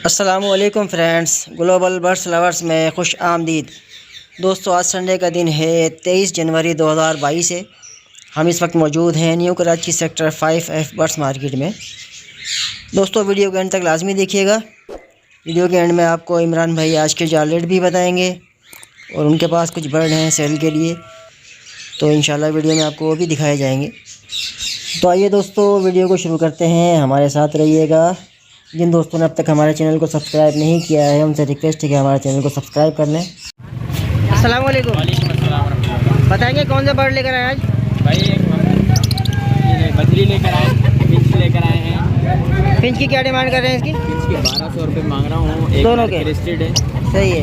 अस्सलामुअलैकुम friends, global birds lovers में खुश आमदीद। दोस्तों, आज संडे का दिन है, 23 जनवरी 2022 है। हम इस वक्त मौजूद हैं new Karachi sector 5F birds market में। दोस्तों, वीडियो के एंड तक लाजमी देखिएगा। वीडियो के एंड में आपको इमरान भाई आज के जाल रेट भी बताएंगे और उनके पास कुछ बर्ड हैं सेल के लिए, तो इंशाल्लाह वीडियो में आपको वो भी दिखाए जाएंगे। तो आइए दोस्तों, वीडियो को शुरू करते हैं, हमारे साथ रहिएगा। जिन दोस्तों ने अब तक हमारे चैनल को सब्सक्राइब नहीं किया है, उनसे रिक्वेस्ट है कि हमारे चैनल को सब्सक्राइब कर लें। अस्सलाम वालेकुम। बताएंगे कौन सा बर्ड लेकर आए आज? भाई एक बजरी लेकर आए, फिंच लेकर आए हैं। फिंच की क्या डिमांड कर रहे हैं इसकी? फिंच के 1200 रुपये मांग रहा हूँ। दोनों के क्रेस्टेड है। सही है।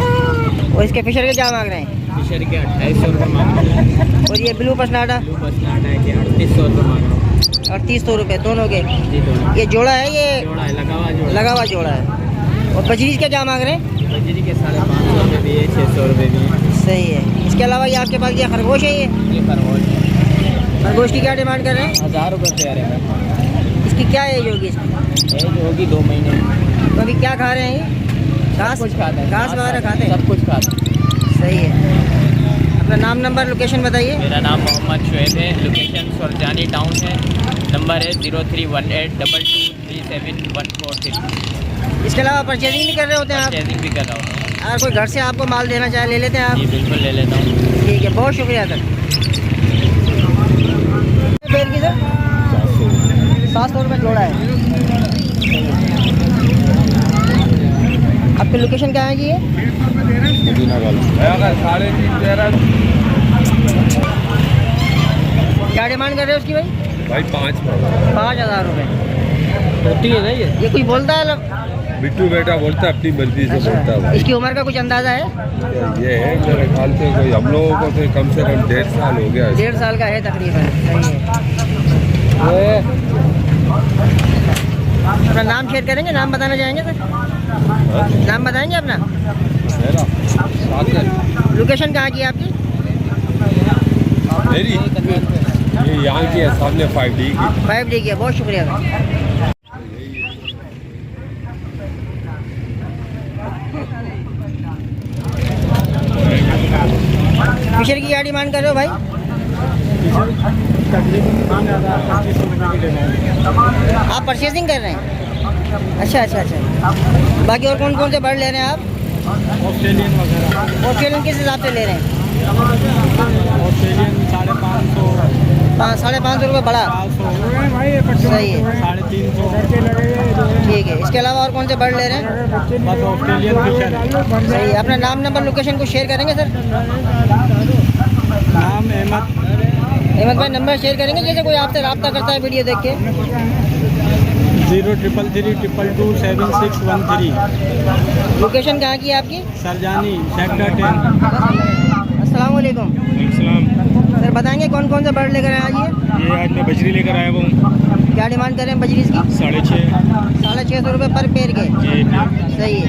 और इसके फिशर के क्या मांग रहे हैं? फिशर के 2800 रुपये मांग रहा हूँ। और ये ब्लू पसनाटा? ब्लू पसनाटा है कि 3800 रुपये मांग रहा हूँ। 3800 रुपये दोनों के? जी दोनों। ये जोड़ा है? ये जोड़ा है, लगा हुआ जोड़ा है। और बजरी के क्या मांग रहे हैं? बजरी के 550 रुपये भी है, 600 रुपये भी है। सही है। इसके अलावा ये आपके पास ये खरगोश है? ये खरगोश है। खरगोश की क्या डिमांड कर रहे हैं? 1000 रुपये तैयार है। इसकी क्या एज होगी? इसकी एज होगी 2 महीने। तो अभी क्या खा रहे हैं ये? घास? कुछ खाता है, घास वगैरह खाते हैं? सब कुछ खाता है। सही है। अपना नाम नंबर लोकेशन बताइए। मेरा नाम मोहम्मद शुएब है। लोकेशन सुरजानी टाउन है। नंबर है 031822374143। इसके अलावा परचेजिंग भी कर रहे होते हैं आप? परचेजिंग भी कर रहा हूँ। अगर कोई घर से आपको माल देना चाहे ले लेते हैं आप? जी बिल्कुल ले लेता हूँ। ठीक है, बहुत शुक्रिया सर। पेड़ की सर 700 रुपये जोड़ा है। आपकी लोकेशन क्या है जी? ये क्या डिमांड कर रहे हो उसकी भाई? 5,000 रुपये होती है ना ये कुछ बोलता है? बिट्टू बेटा बोलता है, अपनी मर्जी से बोलता है। इसकी उम्र का कुछ अंदाज़ा है? ये है मेरे ख्याल से कोई हम लोगों को तो कम से कम 1.5 साल हो गया है। 1.5 साल का है तकरीबन। सही है। अपना नाम शेयर करेंगे? नाम बताना चाहेंगे सर? नाम बताएंगे अपना? मेरा सागर। लोकेशन कहाँ की है आपकी? मेरी ये यहाँ की है, सामने 5D की। 5D की है। बहुत शुक्रिया सर। फिशर की क्या डिमांड कर रहे हो भाई? आप परचेजिंग कर रहे हैं? अच्छा। बाकी और कौन कौन से बर्ड ले रहे हैं आप? ऑस्ट्रेलियन वगैरह। ऑस्ट्रेलियन किस हिसाब से ले रहे हैं? ऑस्ट्रेलियन 550, 550 रुपये बड़ा। सही है। 350। ठीक है। इसके अलावा और कौन से बर्ड ले रहे हैं? बस ऑस्ट्रेलियन फिशर है। सही है। अपना नाम नंबर लोकेशन को शेयर करेंगे सर? नाम अहमद भाई, नंबर शेयर करेंगे जैसे कोई आपसे रब्ता करता है वीडियो देख के? 0333761613। लोकेशन कहाँ की है आपकी? सरजानी सेक्टर 10। अस्सलाम वालेकुम सर। बताएंगे कौन कौन सा बर्ड लेकर आए आज ये आज मैं बजरी लेकर आया हूँ। क्या डिमांड कर रहे हैं बजरीज की? 650। 650 रुपये पर पेड़ के? जी सही है।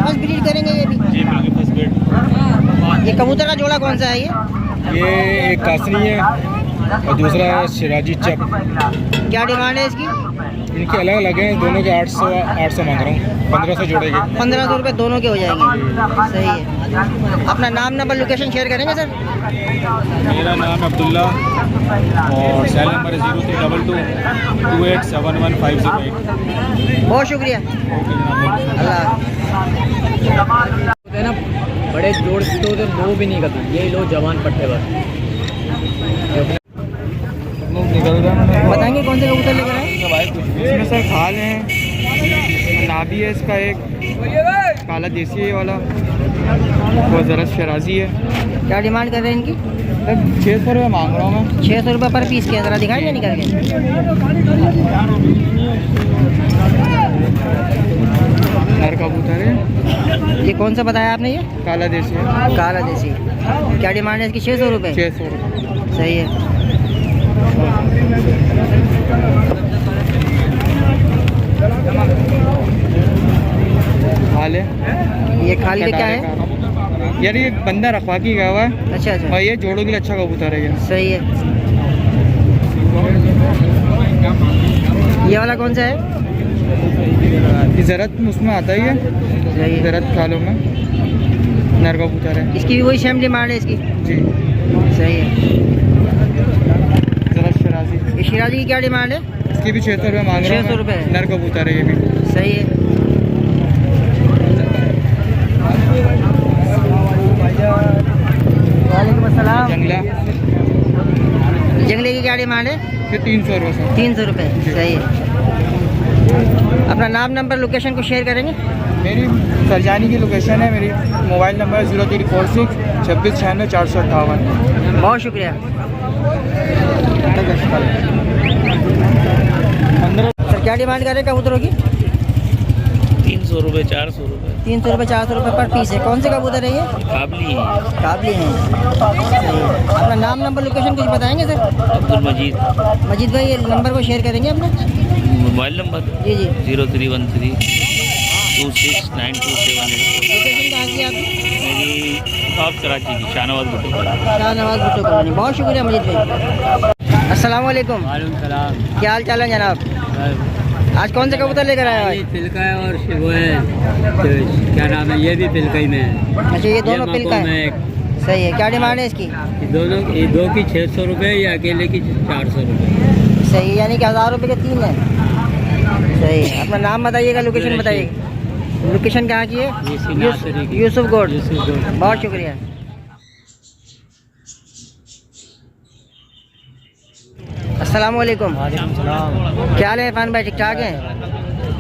फर्स्ट ब्रीड करेंगे ये भी? जी बिल्कुल फर्स्ट बेड। ये कबूतर का जोड़ा कौन सा है ये एक कासनी है और दूसरा है शिराजी चप। क्या डिमांड है इसकी? इनके अलग अलग हैं, दोनों के 800 मांग रहा हूँ। 1500 जोड़ेंगे। 1500 रुपये दोनों के हो जाएंगे। सही है। अपना नाम नंबर लोकेशन शेयर करेंगे सर? मेरा नाम अब्दुल्ला और सेल नंबर है 032228711508। बहुत शुक्रिया। अल्लाह। ना बड़े जोड़ तो दो भी नहीं करते, यही लो जवान पट्टे पर बताएंगे कौन से कबूतर लेकर आए? इसमें सर खाल है, नाभी है इसका एक, काला देसी है वाला, वो ज़रा शराजी है। क्या डिमांड कर रहे हैं इनकी? 600 रुपये मांग रहा हूँ मैं। 600 रुपये पर पीस के। ज़रा दिखाएंगे निकल के? नर कबूतर है। ये कौन सा बताया आपने? ये काला देसी है। काला देसी। क्या डिमांड है इसकी? 600 रुपये। 600 रुपये। सही है। खाल है। ये खाली पे क्या है? यार ये बंदा रखवा की गया हुआ है। अच्छा और ये जोड़ों के लिए अच्छा कबूतर है ये। सही है। ये वाला कौन सा है? ये ज़रत उसमें आता ही है, सही है। ज़रत खालों में नर कबूतर है इसकी भी वही सेम डिमांड है इसकी? जी। सही है। ज़रत शराजी, ये शिराजी की क्या डिमांड है? इसकी भी 600 रुपये मांग रहा हूँ 600 रुपये। मैं। नर कबूतर है ये भी। सही है। वालेकुम अस्सलाम। जंगला, जंगले की क्या डिमांड है? ये 300 रुपये सर। 300 रुपये। सही है। अपना नाम नंबर लोकेशन को शेयर करेंगे? मेरी सरजानी की लोकेशन है, मेरी मोबाइल नंबर 0346 26 96 458। बहुत शुक्रिया सर। क्या डिमांड कर रहे हैं कबूतरों की? 300 रुपये 400 रुपये 300 रुपये 400 रुपये पर पीस है। कौन से कबूतर है ये? काबली है। काबली हैं। सही है। अपना नाम नंबर लोकेशन कुछ बताएंगे सर? अब्दुल मजीद। मजीद भाई ये नंबर को शेयर करेंगे अपना? मोबाइल नंबर जी जी। 0313 269278। लोकेशन कहाँ की है आपकी? मेरी साउथ कराची की शाहनवाज भुट्टो। शाहनवाज भुट्टो कॉलोनी। बहुत शुक्रिया मजीद भाई। अस्सलाम वालेकुम। क्या हाल चाल है जनाब? आज कौन से कबूतर लेकर आए हो आज? पिलका है और वो है तो क्या नाम है, ये भी पिलका ही में है। अच्छा ये दोनों पिलका है। सही है। क्या डिमांड है इसकी? ये दो की 600 रुपये, या अकेले की 400 रुपये। सही है, यानी कि 1000 रुपये के 3 है। सही है। अपना नाम बताइएगा, लोकेशन बताइएगा। लोकेशन कहाँ की है? यूसुफ गोड। बहुत शुक्रिया। अस्सलाम वालेकुम। क्या हाल है इरफान भाई? ठीक ठाक हैं?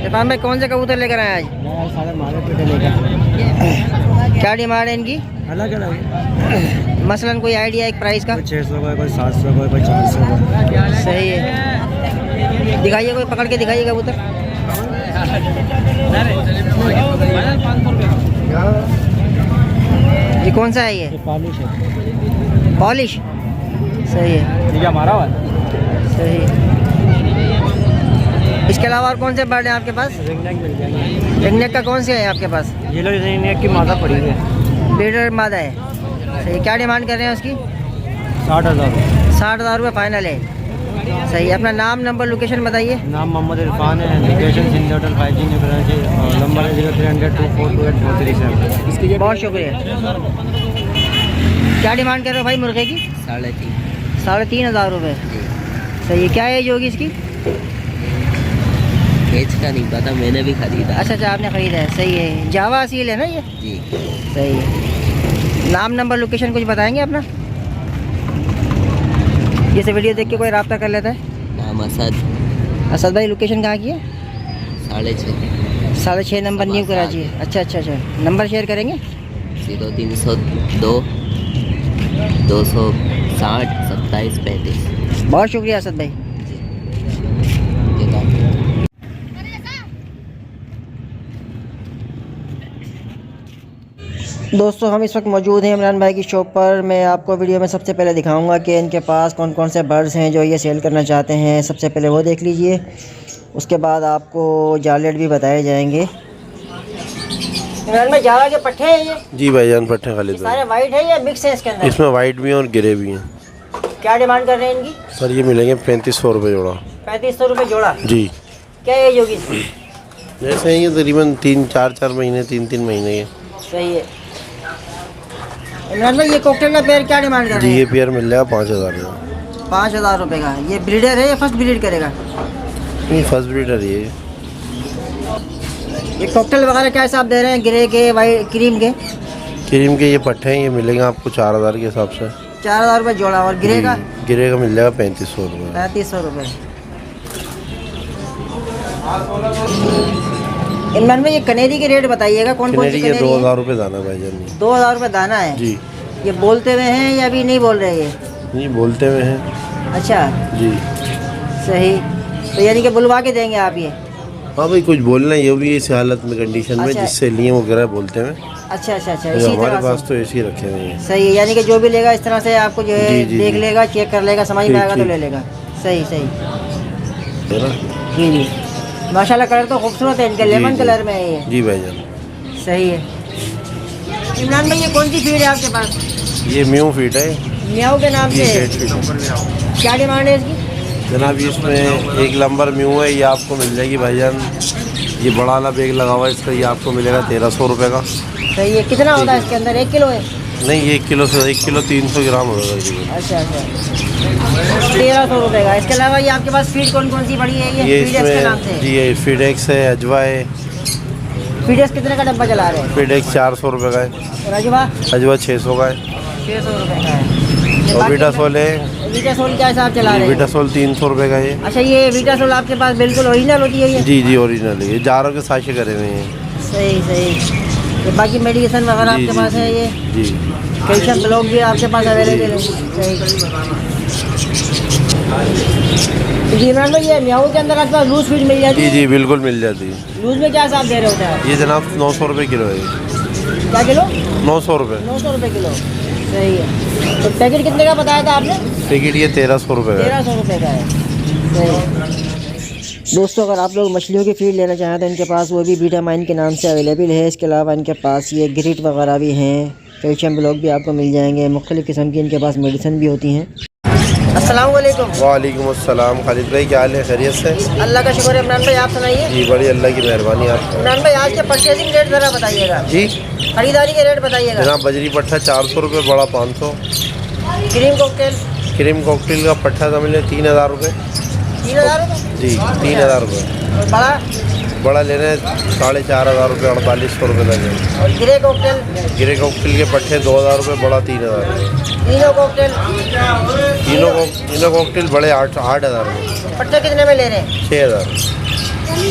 इरफान भाई कौन से कबूतर लेकर आए आज? क्या डिमांड है इनकी? अलग अलग मसलन कोई आइडिया एक प्राइस का? 600 का, कोई 700 का, कोई 400 का। सही है। दिखाइए, कोई पकड़ के दिखाइए कबूतर। ये कौन सा है ये? पॉलिश है। पॉलिश। सही है। ठीक है, हमारा वाला सही। इसके अलावा और कौन से बर्ड हैं आपके पास? रिंगनेक मिल जाएंगे। रिंगनेक का कौन से है आपके पास? ये लो, रिंगनेक की मादा पड़ी है। ब्रीडर मादा है। सही। क्या डिमांड कर रहे हैं उसकी? 60,000। 60,000 रुपये फाइनल है। सही। अपना नाम नंबर लोकेशन बताइए। नाम मोहम्मद इरफान है, location Sindh hotel 5G new Karachi, और नंबर है 0300 2428 437। बहुत शुक्रिया। क्या डिमांड कर रहे हो भाई मुर्गे की? 3.5। 3,500 रुपये। सही है। क्या एज होगी इसकी? एज का नहीं पता, मैंने भी खरीदा। अच्छा अच्छा, आपने ख़रीदा है। सही है। जावा असील है ना ये? जी। सही है। नाम नंबर लोकेशन कुछ बताएंगे अपना? जैसे वीडियो देख के कोई रब्ता कर लेता है। नाम असद। असद भाई लोकेशन कहाँ की है? 6.5। 6.5 नंबर न्यू कराची है। अच्छा अच्छा अच्छा। नंबर शेयर करेंगे? 0302 260 27 35। बहुत शुक्रिया असद भाई। दोस्तों हम इस वक्त मौजूद हैं इमरान भाई की शॉप पर। मैं आपको वीडियो में सबसे पहले दिखाऊंगा कि इनके पास कौन कौन से बर्ड्स हैं जो ये सेल करना चाहते हैं। सबसे पहले वो देख लीजिए, उसके बाद आपको जालेट भी बताए जाएंगे। इमरान भाई जावा के पट्टे हैं ये? जी भाईजान, पट्टे खालिद सारे वाइट है या मिक्स है इसके अंदर? इसमें वाइट भी हैं और ग्रे भी हैं। क्या डिमांड कर रहे हैं इनकी? सर ये मिलेंगे 3500 रुपये जोड़ा। 3500 रुपये जोड़ा। जी। क्या एज होगी इसकी? जैसे हैं ये तकरीबन 3-4 महीने 3-3 महीने के। सही है। इमरान भाई ये कॉकटेल का पेयर क्या डिमांड कर जी रहे हैं? ये पेयर मिल जाएगा 5000 का। 5000 रुपये का। ये ब्रीडर है या फर्स्ट ब्रीड करेगा? ये फर्स्ट ब्रीडर ये। ये कॉकटेल वगैरह क्या हिसाब दे रहे हैं? ग्रे के, वाइट, क्रीम के? क्रीम के ये पट्टे हैं, ये मिलेंगे आपको 4000 के हिसाब से। 4000 रुपये जोड़ा। और ग्रे का? ग्रे का मिल जाएगा 3500 रुपये। 3500 रुपये। इमरान भाई ये कनेरी के रेट बताइएगा, कौन कौन सी कनेरी ये कनेरी है? 2000 रुपये दाना भाईजान। 2000 रुपये दाना है। जी। ये बोलते हुए हैं या अभी नहीं बोल रहे ये? नहीं बोलते हुए हैं। अच्छा जी। सही। तो यानी कि बुलवा के देंगे आप ये? हाँ भाई कुछ बोलना है ये भी इस हालत में, कंडीशन में अच्छा। जिससे लिए वो गिरा बोलते हैं। अच्छा अच्छा अच्छा। तो इसी हमारे तरह पास से तो ऐसे ही रखे हुए हैं। सही है। यानी कि जो भी लेगा इस तरह से आपको जो है जी, जी, देख जी। लेगा, चेक कर लेगा, समझ में ठीक, आएगा तो ठीक। ले लेगा। सही सही। है ना? जी जी। माशाल्लाह कलर तो खूबसूरत है इनके, जी, लेमन जी। कलर में है ये। जी भाईजान। सही है। इमरान भाई ये कौन सी फीड है आपके पास? ये म्यू फीट है। मियाऊ के नाम जी से? शेड फीट है। क्या डिमांड है इसकी? जनाब ये इसमें एक नंबर म्यू है, ये आपको मिल जाएगी भाईजान ये बड़ा वाला बैग लगा हुआ है इसका, ये आपको मिलेगा 1300 रुपये का। सही है। कितना होता है इसके अंदर? 1 किलो है? नहीं, ये 1 किलो से 1 किलो 300 ग्राम होगा तकरीबन। अच्छा अच्छा, 1300 रुपये का। इसके अलावा ये आपके पास फीड कौन कौन सी पड़ी है? ये फीडेक्स के नाम से इसमें जी ये फीडेक्स है, अजवा है। फीडेक्स कितने का डब्बा चला रहे हैं? फीडेक्स 400 रुपये का है, और अजवा? अजवा 600 का है, 600 रुपये का है। और वीटासोल है। वीटासोल क्या हिसाब चला रहे हैं? वीटासोल 300 रुपये का है। अच्छा, ये वीटासोल आपके पास बिल्कुल ओरिजिनल होती है ये? जी ओरिजिनल है, ये जारों के साशे करे हुए हैं। सही सही। तो बाकी मेडिकेशन वगैरह आपके पास है ये? जी कैल्शियम ब्लॉक भी आपके पास अवेलेबल है? सही। जी इमरान भाई, ये म्याऊ के अंदर आपके पास लूज फीड मिल जाती है? जी बिल्कुल मिल जाती है। लूज में क्या हिसाब दे रहे होते हैं? ये जनाब 900 रुपये किलो है। क्या किलो? 900 रुपये। 900 रुपये किलो। सही है। तो पैकेट कितने का बताया था आपने? पैकेट ये 1300 रुपये का है। 1300 रुपये का है। सही। दोस्तों, अगर आप लोग मछलियों की फीड लेना चाहें तो इनके पास वो भी विटामिन के नाम से अवेलेबल है। इसके अलावा इनके पास ये ग्रिट वगैरह भी हैं, कैल्शियम ब्लॉक भी आपको मिल जाएंगे, मुख्तलिफ़ किस्म की इनके पास मेडिसिन भी होती हैं। अस्सलाम वालेकुम। वालेकुम अस्सलाम। खालिद भाई क्या हाल है? खैरियत से? अल्लाह का शुक्र है। इमरान भाई आप सुनाइए। जी बड़ी अल्लाह की मेहरबानी। आप इमरान भाई आज के परचेजिंग रेट ज़रा बताइएगा। जी खरीदारी के रेट बताइएगा। जनाब बजरी पट्टा 400 रुपये, बड़ा 500। Cream cocktail? क्रीम कॉकटेल का पट्टा समझ लें 3000 रुपये। 3000 रुपये? जी 3000 रुपये। और बड़ा? बड़ा ले रहे हैं 4500 रुपये, 4800 रुपये लगे। और ग्रे कॉकटेल? गिरे कॉकटेल के पट्टे 2000 रुपये, बड़ा 3000 रुपये। तीनों कॉकटेल? तीनों कॉकटेल बड़े 8000 रुपये। पट्टे कितने में ले रहे हैं? 6000।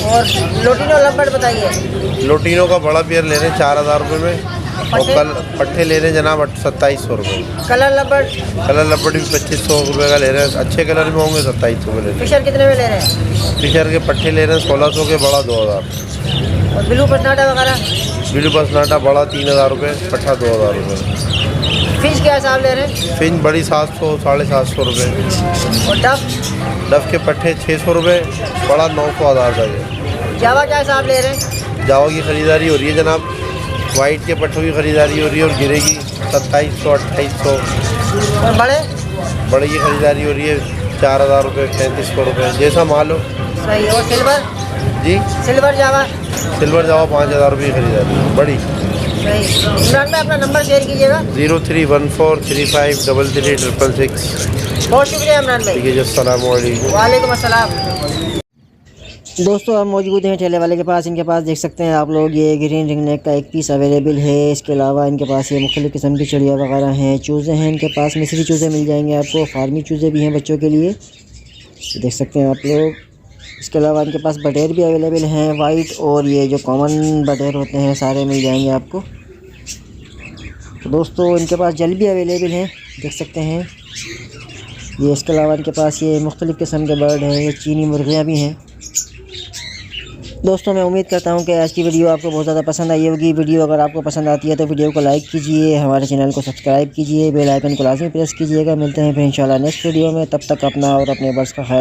और लोटिनो लंबड़ बताइए। लोटिनों का बड़ा पेयर ले रहे हैं 4000 रुपये में, और कल पट्टे ले रहे हैं जनाब 2700 रुपये। कलर लंबड़? कलर लपट भी 2500 रुपये का ले रहे हैं, अच्छे कलर में होंगे 2700 में ले रहे हैं। फिशर कितने में ले रहे हैं? फिशर के पट्टे ले रहे हैं 1600 के, बड़ा 2000। और ब्लू पटनाटा वगैरह? ब्लू बसनाटा बड़ा 3000 रुपये, पट्टा 2000 रुपये। फिश क्या हिसाब ले रहे हैं? फिंच बड़ी 700 750 रुपये। और डफ? डफ के पट्टे 600 रुपये, बड़ा 900 1000 का है। जावा क्या हिसाब ले रहे हैं? जावा की ख़रीदारी हो रही है जनाब, वाइट के पट्टों की ख़रीदारी हो रही है और गिरे की 2700 2800। और बड़े? बड़े की ख़रीदारी हो रही है 4000 रुपये, 3500 रुपये, जैसा माल हो। सही। और सिल्वर? जी सिल्वर जावा? सिल्वर जावा 5000 रुपये की ख़रीदारी है, बड़ी। सही। इमरान भाई अपना नंबर शेयर कीजिएगा। 0314356666। बहुत शुक्रिया इमरान भाई। ठीक है जी, अस्सलाम वालेकुम। वालेकुम अस्सलाम। दोस्तों, हम मौजूद हैं ठेले वाले के पास। इनके पास देख सकते हैं आप लोग ये ग्रीन रिंग नेक का एक पीस अवेलेबल है। इसके अलावा इनके पास ये मुख्तलिफ़ किस्म की चिड़िया वगैरह हैं, चूज़े हैं इनके पास, मिस्री चूज़े मिल जाएंगे आपको, फार्मी चूज़े भी हैं बच्चों के लिए, देख सकते हैं आप लोग। इसके अलावा इनके पास बटेर भी अवेलेबल हैं, वाइट और ये जो कॉमन बटेर होते हैं सारे मिल जाएंगे आपको। तो दोस्तों, इनके पास जल भी अवेलेबल हैं, देख सकते हैं ये। इसके अलावा इनके पास ये मुख्तलिफ़ किस्म के बर्ड हैं, ये चीनी मुर्गियाँ भी हैं। दोस्तों, मैं उम्मीद करता हूं कि आज की वीडियो आपको बहुत ज़्यादा पसंद आई होगी। वीडियो अगर आपको पसंद आती है तो वीडियो को लाइक कीजिए, हमारे चैनल को सब्सक्राइब कीजिए, बेल आइकन को लाजमी प्रेस कीजिएगा। मिलते हैं फिर इंशाल्लाह नेक्स्ट वीडियो में। तब तक अपना और अपने बर्ड्स का ख्याल